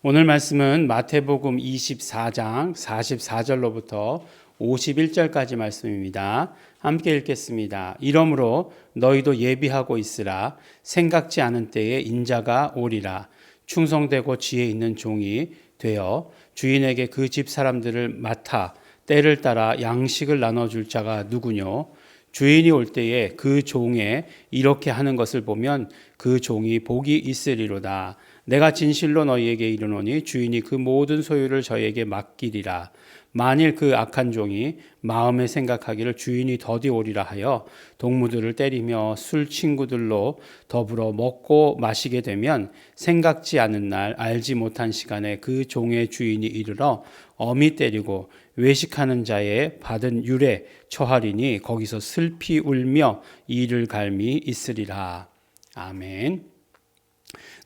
오늘 말씀은 마태복음 24장 44절로부터 51절까지 말씀입니다. 함께 읽겠습니다. 이러므로 너희도 예비하고 있으라. 생각지 않은 때에 인자가 오리라. 충성되고 지혜 있는 종이 되어 주인에게 그 집 사람들을 맡아 때를 따라 양식을 나눠줄 자가 누구뇨? 주인이 올 때에 그 종에 이렇게 하는 것을 보면 그 종이 복이 있으리로다. 내가 진실로 너희에게 이르노니 주인이 그 모든 소유를 저에게 맡기리라. 만일 그 악한 종이 마음에 생각하기를 주인이 더디 오리라 하여 동무들을 때리며 술 친구들로 더불어 먹고 마시게 되면 생각지 않은 날 알지 못한 시간에 그 종의 주인이 이르러 엄히 때리고 외식하는 자의 받은 율에 처하리니 거기서 슬피 울며 이를 갈미 있으리라. 아멘.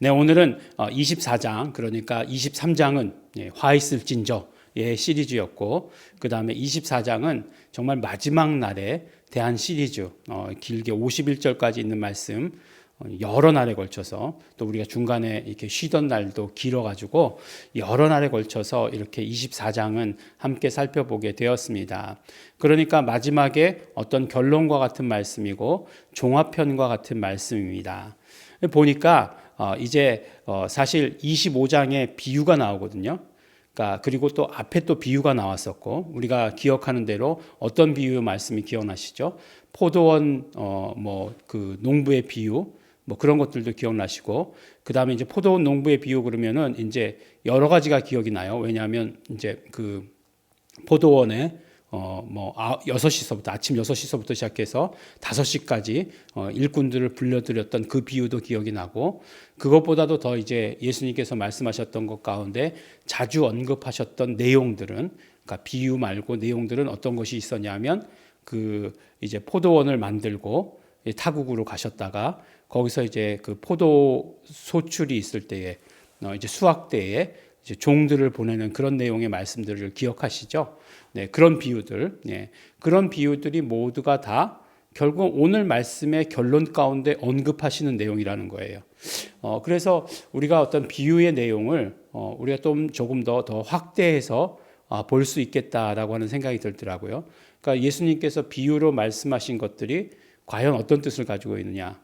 네, 오늘은 24장, 그러니까 23장은 화 있을진저의 시리즈였고, 그 다음에 24장은 정말 마지막 날에 대한 시리즈, 길게 51절까지 있는 말씀, 여러 날에 걸쳐서, 또 우리가 중간에 이렇게 쉬던 날도 길어가지고 여러 날에 걸쳐서 이렇게 24장은 함께 살펴보게 되었습니다. 그러니까 마지막에 어떤 결론과 같은 말씀이고 종합편과 같은 말씀입니다. 보니까 이제 사실 25장에 비유가 나오거든요. 그러니까 그리고 또 앞에 또 비유가 나왔었고, 우리가 기억하는 대로 어떤 비유 말씀이 기억나시죠? 포도원 그 농부의 비유, 뭐 그런 것들도 기억나시고, 그 다음에 이제 포도원 농부의 비유 그러면은 이제 여러 가지가 기억이 나요. 왜냐하면 이제 그 포도원에 6시서부터 아침 6시서부터 시작해서 5시까지 일꾼들을 불러들였던 그 비유도 기억이 나고, 그것보다도 더 이제 예수님께서 말씀하셨던 것 가운데 자주 언급하셨던 내용들은, 그러니까 비유 말고 내용들은 어떤 것이 있었냐면, 그 이제 포도원을 만들고 타국으로 가셨다가 거기서 이제 그 포도 소출이 있을 때에 이제 수확 때에 이제 종들을 보내는 그런 내용의 말씀들을 기억하시죠? 네, 그런 비유들, 그런 비유들이 모두가 다 결국 오늘 말씀의 결론 가운데 언급하시는 내용이라는 거예요. 그래서 우리가 어떤 비유의 내용을 우리가 좀 조금 더 확대해서 볼 수 있겠다라고 하는 생각이 들더라고요. 그러니까 예수님께서 비유로 말씀하신 것들이 과연 어떤 뜻을 가지고 있느냐?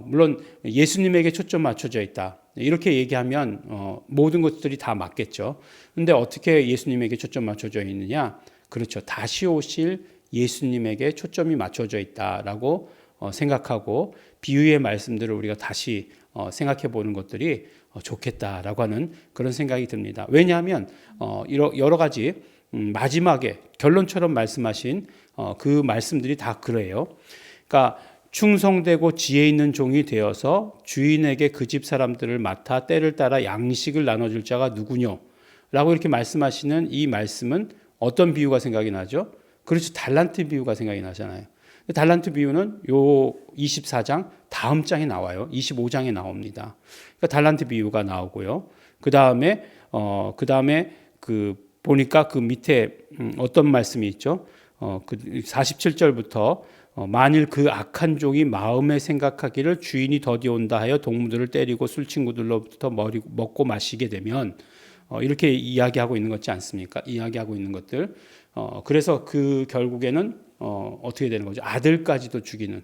물론 예수님에게 초점 맞춰져 있다. 이렇게 얘기하면 모든 것들이 다 맞겠죠. 그런데 어떻게 예수님에게 초점 맞춰져 있느냐? 그렇죠. 다시 오실 예수님에게 초점이 맞춰져 있다라고 생각하고 비유의 말씀들을 우리가 다시 생각해 보는 것들이 좋겠다라고 하는 그런 생각이 듭니다. 왜냐하면 여러 가지 마지막에 결론처럼 말씀하신 그 말씀들이 다 그래요. 그러니까 충성되고 지혜 있는 종이 되어서 주인에게 그 집 사람들을 맡아 때를 따라 양식을 나눠줄 자가 누구뇨? 라고 이렇게 말씀하시는 이 말씀은 어떤 비유가 생각이 나죠? 그렇죠. 달란트 비유가 생각이 나잖아요. 달란트 비유는 요 24장 다음 장에 나와요. 25장에 나옵니다. 그러니까 달란트 비유가 나오고요. 그 다음에 보니까 그 밑에 어떤 말씀이 있죠? 그 47절부터 만일 그 악한 종이 마음에 생각하기를 주인이 더디 온다 하여 동무들을 때리고 술 친구들로부터 먹고 마시게 되면 이렇게 이야기하고 있는 것지 않습니까? 이야기하고 있는 것들. 그래서 그 결국에는 어떻게 되는 거죠? 아들까지도 죽이는.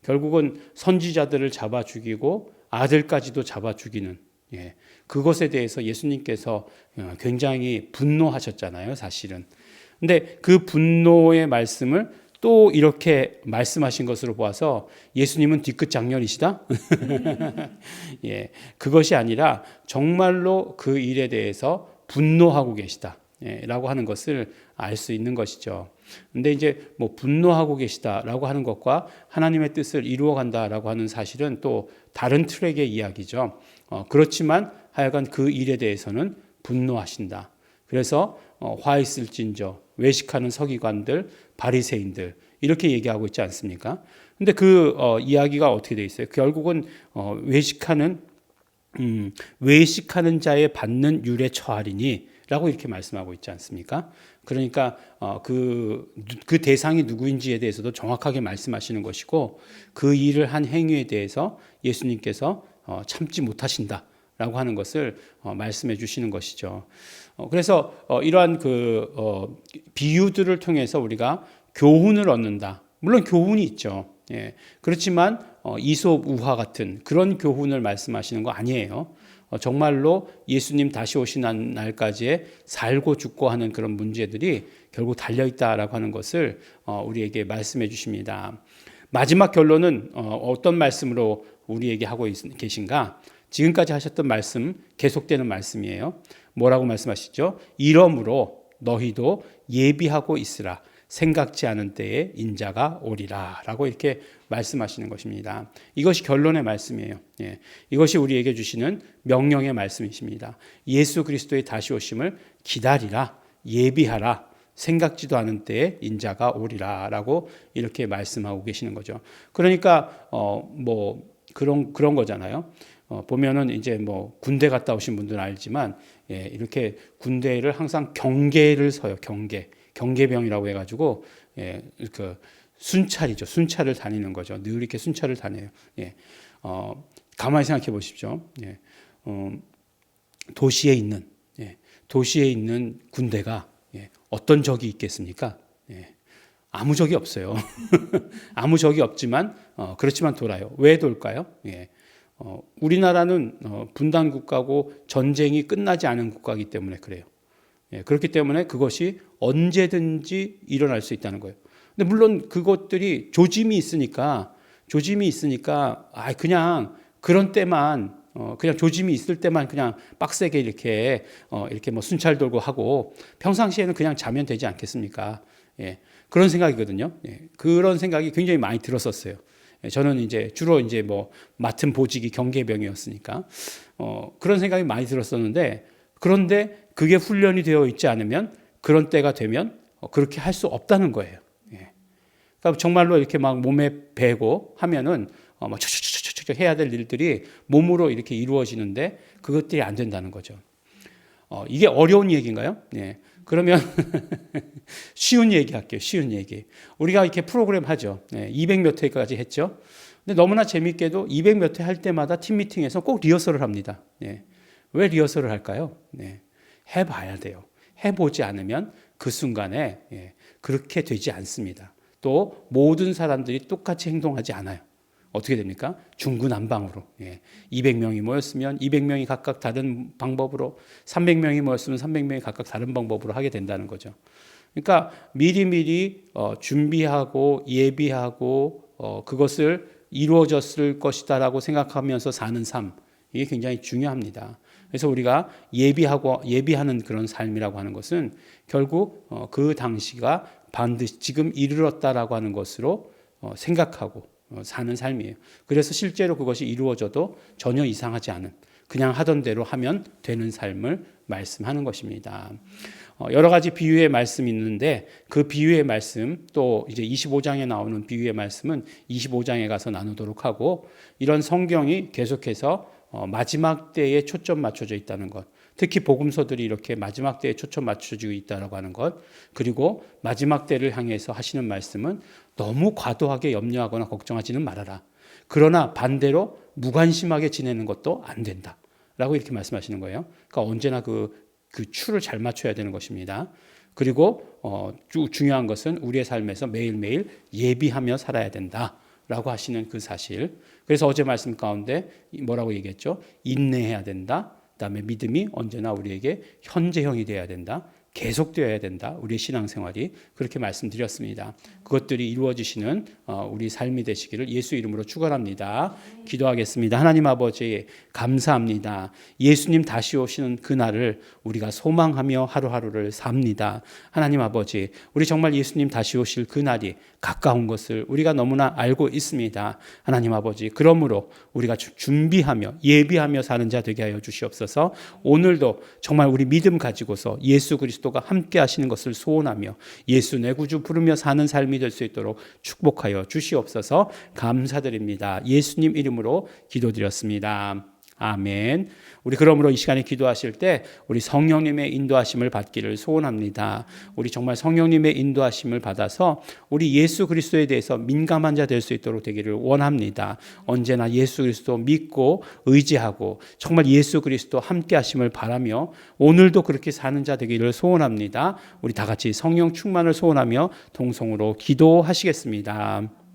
결국은 선지자들을 잡아 죽이고 아들까지도 잡아 죽이는. 그것에 대해서 예수님께서 굉장히 분노하셨잖아요, 사실은. 근데 그 분노의 말씀을 또 이렇게 말씀하신 것으로 보아서 예수님은 뒤끝 장렬이시다? 그것이 아니라 정말로 그 일에 대해서 분노하고 계시다. 라고 하는 것을 알 수 있는 것이죠. 근데 이제 뭐 분노하고 계시다라고 하는 것과 하나님의 뜻을 이루어 간다라고 하는 사실은 또 다른 트랙의 이야기죠. 그렇지만 하여간 그 일에 대해서는 분노하신다. 그래서 화 있을진저 외식하는 서기관들, 바리새인들 이렇게 얘기하고 있지 않습니까? 근데 그 이야기가 어떻게 돼 있어요? 결국은 외식하는 자의 받는 율에 처하리니라고 이렇게 말씀하고 있지 않습니까? 그러니까 그 대상이 누구인지에 대해서도 정확하게 말씀하시는 것이고 그 일을 한 행위에 대해서 예수님께서 참지 못하신다. 라고 하는 것을 말씀해 주시는 것이죠. 그래서 이러한 비유들을 통해서 우리가 교훈을 얻는다. 물론 교훈이 있죠. 예. 그렇지만 이솝 우화 같은 그런 교훈을 말씀하시는 거 아니에요. 정말로 예수님 다시 오시는 날까지의 살고 죽고 하는 그런 문제들이 결국 달려있다라고 하는 것을 우리에게 말씀해 주십니다. 마지막 결론은 어떤 말씀으로 우리에게 하고 계신가? 지금까지 하셨던 말씀 계속되는 말씀이에요. 뭐라고 말씀하시죠? 이러므로 너희도 예비하고 있으라. 생각지 않은 때에 인자가 오리라 라고 이렇게 말씀하시는 것입니다. 이것이 결론의 말씀이에요. 예. 이것이 우리에게 주시는 명령의 말씀이십니다. 예수 그리스도의 다시 오심을 기다리라, 예비하라, 생각지도 않은 때에 인자가 오리라 라고 이렇게 말씀하고 계시는 거죠. 그러니까 그런 거잖아요. 보면은 이제 군대 갔다 오신 분들은 알지만, 예, 이렇게 군대를 항상 경계를 서요. 경계병이라고 해가지고, 예, 순찰이죠. 순찰을 다니는 거죠. 늘 이렇게 순찰을 다녀요. 예, 가만히 생각해 보십시오. 예, 도시에 있는 군대가, 예, 어떤 적이 있겠습니까? 예, 아무 적이 없어요. 아무 적이 없지만, 그렇지만 돌아요. 왜 돌까요? 예, 우리나라는 분단 국가고 전쟁이 끝나지 않은 국가이기 때문에 그래요. 예, 그렇기 때문에 그것이 언제든지 일어날 수 있다는 거예요. 근데 물론 그것들이 조짐이 있으니까 그냥 그런 때만 그냥 조짐이 있을 때만 그냥 빡세게 이렇게 순찰 돌고 하고 평상시에는 그냥 자면 되지 않겠습니까? 예, 그런 생각이거든요. 예, 그런 생각이 굉장히 많이 들었었어요. 예, 저는 이제 주로 맡은 보직이 경계병이었으니까 그런 생각이 많이 들었었는데, 그런데 그게 훈련이 되어 있지 않으면 그런 때가 되면 그렇게 할 수 없다는 거예요. 예. 그러니까 정말로 이렇게 막 몸에 배고 하면은 척척척척 해야 될 일들이 몸으로 이렇게 이루어지는데 그것들이 안 된다는 거죠. 이게 어려운 얘기인가요? 예. 그러면 쉬운 얘기 할게요. 쉬운 얘기. 우리가 이렇게 프로그램 하죠. 200 몇 회까지 했죠. 근데 너무나 재밌게도 200 몇 회 할 때마다 팀 미팅에서 꼭 리허설을 합니다. 예. 왜 리허설을 할까요? 네. 해봐야 돼요. 해보지 않으면 그 순간에 그렇게 되지 않습니다. 또 모든 사람들이 똑같이 행동하지 않아요. 어떻게 됩니까? 중구난방으로. 200명이 모였으면 200명이 각각 다른 방법으로, 300명이 모였으면 300명이 각각 다른 방법으로 하게 된다는 거죠. 그러니까 미리미리 준비하고 예비하고 그것을 이루어졌을 것이다라고 생각하면서 사는 삶, 이게 굉장히 중요합니다. 그래서 우리가 예비하는 그런 삶이라고 하는 것은 결국 그 당시가 반드시 지금 이르렀다라고 하는 것으로 생각하고 사는 삶이에요. 그래서 실제로 그것이 이루어져도 전혀 이상하지 않은, 그냥 하던 대로 하면 되는 삶을 말씀하는 것입니다. 여러 가지 비유의 말씀이 있는데 그 비유의 말씀, 또 이제 25장에 나오는 비유의 말씀은 25장에 가서 나누도록 하고, 이런 성경이 계속해서 마지막 때에 초점 맞춰져 있다는 것, 특히 복음서들이 이렇게 마지막 때에 초점 맞춰지고 있다고 하는 것, 그리고 마지막 때를 향해서 하시는 말씀은 너무 과도하게 염려하거나 걱정하지는 말아라. 그러나 반대로 무관심하게 지내는 것도 안 된다 라고 이렇게 말씀하시는 거예요. 그러니까 언제나 그 추를 잘 맞춰야 되는 것입니다. 그리고 중요한 것은 우리의 삶에서 매일매일 예비하며 살아야 된다 라고 하시는 그 사실. 그래서 어제 말씀 가운데 뭐라고 얘기했죠? 인내해야 된다. 그다음에 믿음이 언제나 우리에게 현재형이 되어야 된다. 계속되어야 된다. 우리의 신앙생활이 그렇게 말씀드렸습니다. 그것들이 이루어지시는 우리 삶이 되시기를 예수 이름으로 축원합니다. 기도하겠습니다. 하나님 아버지 감사합니다. 예수님 다시 오시는 그날을 우리가 소망하며 하루하루를 삽니다. 하나님 아버지, 우리 정말 예수님 다시 오실 그날이 가까운 것을 우리가 너무나 알고 있습니다. 하나님 아버지, 그러므로 우리가 준비하며 예비하며 사는 자 되게 하여 주시옵소서. 오늘도 정말 우리 믿음 가지고서 예수 그리스도가 함께 하시는 것을 소원하며 예수 내 구주 부르며 사는 삶이 될 수 있도록 축복하여 주시옵소서. 감사드립니다. 예수님 이름으로 기도드렸습니다. 아멘. 우리 그러므로 이 시간에 기도하실 때 우리 성령님의 인도하심을 받기를 소원합니다. 우리 정말 성령님의 인도하심을 받아서 우리 예수 그리스도에 대해서 민감한 자 될 수 있도록 되기를 원합니다. 언제나 예수 그리스도 믿고 의지하고 정말 예수 그리스도 함께 하심을 바라며 오늘도 그렇게 사는 자 되기를 소원합니다. 우리 다 같이 성령 충만을 소원하며 동성으로 기도하시겠습니다.